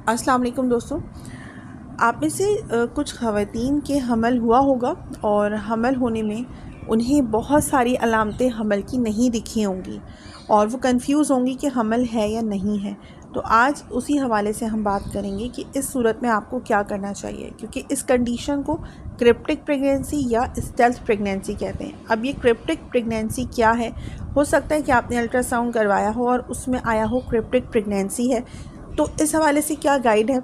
अस्सलाम वालेकुम दोस्तों। आप में से कुछ ख़वातीन के हमल हुआ होगा और हमल होने में उन्हें बहुत सारी अलामतें हमल की नहीं दिखी होंगी और वो कंफ्यूज होंगी कि हमल है या नहीं है। तो आज उसी हवाले से हम बात करेंगे कि इस सूरत में आपको क्या करना चाहिए, क्योंकि इस कंडीशन को क्रिप्टिक प्रेगनेंसी या स्टेल्थ प्रेगनेंसी कहते हैं। अब ये क्रिप्टिक प्रेगनेंसी क्या है? हो सकता है कि आपने अल्ट्रासाउंड करवाया हो और उसमें आया हो क्रिप्टिक प्रेगनेंसी है। तो इस हवाले से क्या गाइड है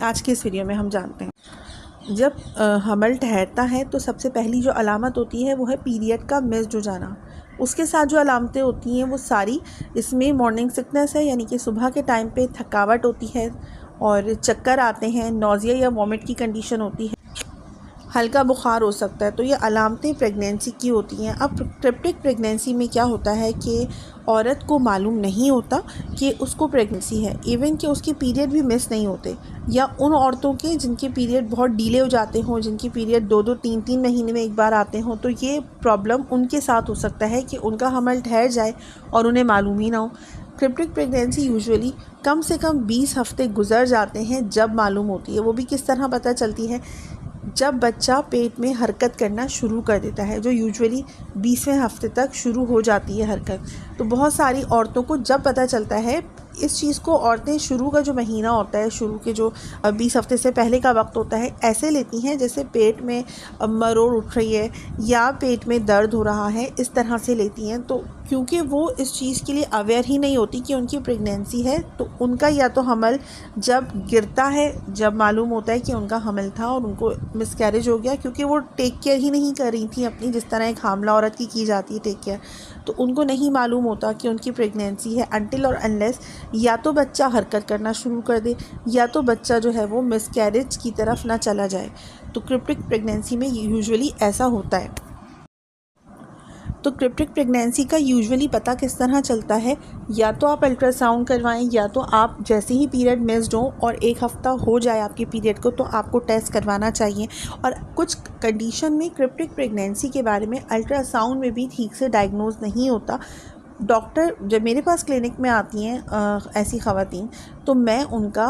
आज की इस वीडियो में हम जानते हैं। जब हमल ठहरता है तो सबसे पहली जो अलामत होती है वो है पीरियड का मिस्ड हो जाना। उसके साथ जो अलामतें होती हैं वो सारी, इसमें मॉर्निंग सिकनेस है, यानी कि सुबह के टाइम पे थकावट होती है और चक्कर आते हैं, नौजिया या वॉमिट की कंडीशन होती है, हल्का बुखार हो सकता है। तो ये अलामतें प्रेगनेंसी की होती हैं। अब क्रिप्टिक प्रेगनेंसी में क्या होता है कि औरत को मालूम नहीं होता कि उसको प्रेगनेंसी है, इवन कि उसके पीरियड भी मिस नहीं होते, या उन औरतों के जिनके पीरियड बहुत डिले हो जाते हों, जिनके पीरियड 2-2, 3-3 महीने में एक बार आते हों, तो ये प्रॉब्लम उनके साथ हो सकता है कि उनका हमल ठहर जाए और उन्हें मालूम ही ना हो। क्रिप्टिक प्रेगनेंसी यूजुअली कम से कम 20 हफ़्ते गुजर जाते हैं जब मालूम होती है। वो भी किस तरह पता चलती है? जब बच्चा पेट में हरकत करना शुरू कर देता है, जो यूजुअली 20वें हफ्ते तक शुरू हो जाती है हरकत। तो बहुत सारी औरतों को जब पता चलता है इस चीज़ को, औरतें शुरू का जो महीना होता है, शुरू के जो 20 हफ्ते से पहले का वक्त होता है, ऐसे लेती हैं जैसे पेट में मरोड़ उठ रही है या पेट में दर्द हो रहा है, इस तरह से लेती हैं। तो क्योंकि वो इस चीज़ के लिए अवेयर ही नहीं होती कि उनकी प्रेगनेंसी है, तो उनका या तो हमल जब गिरता है, जब मालूम होता है कि उनका हमल था और उनको मिसकैरेज हो गया, क्योंकि वो टेक केयर ही नहीं कर रही थी अपनी, जिस तरह एक हामला औरत की जाती है टेक केयर, तो उनको नहीं मालूम होता कि उनकी प्रेगनेंसी है अनटिल और अनलेस या तो बच्चा हरकत करना शुरू कर दे या तो बच्चा जो है वो मिसकैरेज की तरफ ना चला जाए। तो क्रिप्टिक प्रेगनेंसी में यूजुअली ऐसा होता है। तो क्रिप्टिक प्रेगनेंसी का यूजुअली पता किस तरह चलता है? या तो आप अल्ट्रासाउंड करवाएं, या तो आप जैसे ही पीरियड मिस्ड हो और 1 हफ़्ता हो जाए आपके पीरियड को, तो आपको टेस्ट करवाना चाहिए। और कुछ कंडीशन में क्रिप्टिक प्रेगनेंसी के बारे में अल्ट्रासाउंड में भी ठीक से डायग्नोज नहीं होता। डॉक्टर जब मेरे पास क्लिनिक में आती हैं ऐसी ख़वातीन, तो मैं उनका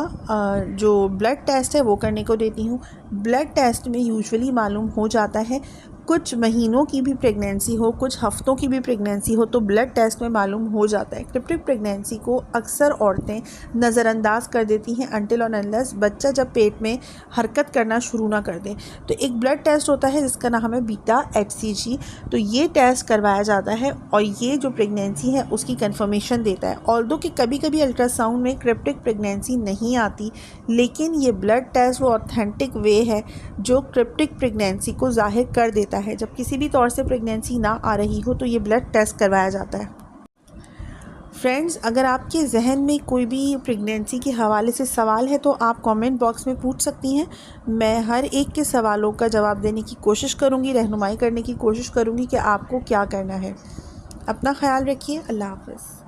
जो ब्लड टेस्ट है वो करने को देती हूँ। ब्लड टेस्ट में यूजुअली मालूम हो जाता है, कुछ महीनों की भी प्रेगनेंसी हो, कुछ हफ़्तों की भी प्रेगनेंसी हो, तो ब्लड टेस्ट में मालूम हो जाता है। क्रिप्टिक प्रेगनेंसी को अक्सर औरतें नज़रअंदाज कर देती हैं अनटिल और अनलेस बच्चा जब पेट में हरकत करना शुरू ना कर दे। तो एक ब्लड टेस्ट होता है जिसका नाम है बीटा HCG। तो ये टेस्ट करवाया जाता है और ये जो प्रेगनेंसी है उसकी कंफर्मेशन देता है। ऑल्दो कि कभी कभी अल्ट्रासाउंड में क्रिप्टिक प्रेगनेंसी नहीं आती, लेकिन ये ब्लड टेस्ट वो ऑथेंटिक वे है जो क्रिप्टिक प्रेगनेंसी को ज़ाहिर कर देता है। जब किसी भी तौर से प्रेगनेंसी ना आ रही हो तो ये ब्लड टेस्ट करवाया जाता है। फ्रेंड्स, अगर आपके जहन में कोई भी प्रेगनेंसी के हवाले से सवाल है तो आप कमेंट बॉक्स में पूछ सकती हैं। मैं हर एक के सवालों का जवाब देने की कोशिश करूँगी, रहनुमाई करने की कोशिश करूँगी कि आपको क्या करना है। अपना ख्याल रखिए। अल्लाह हाफ़िज़।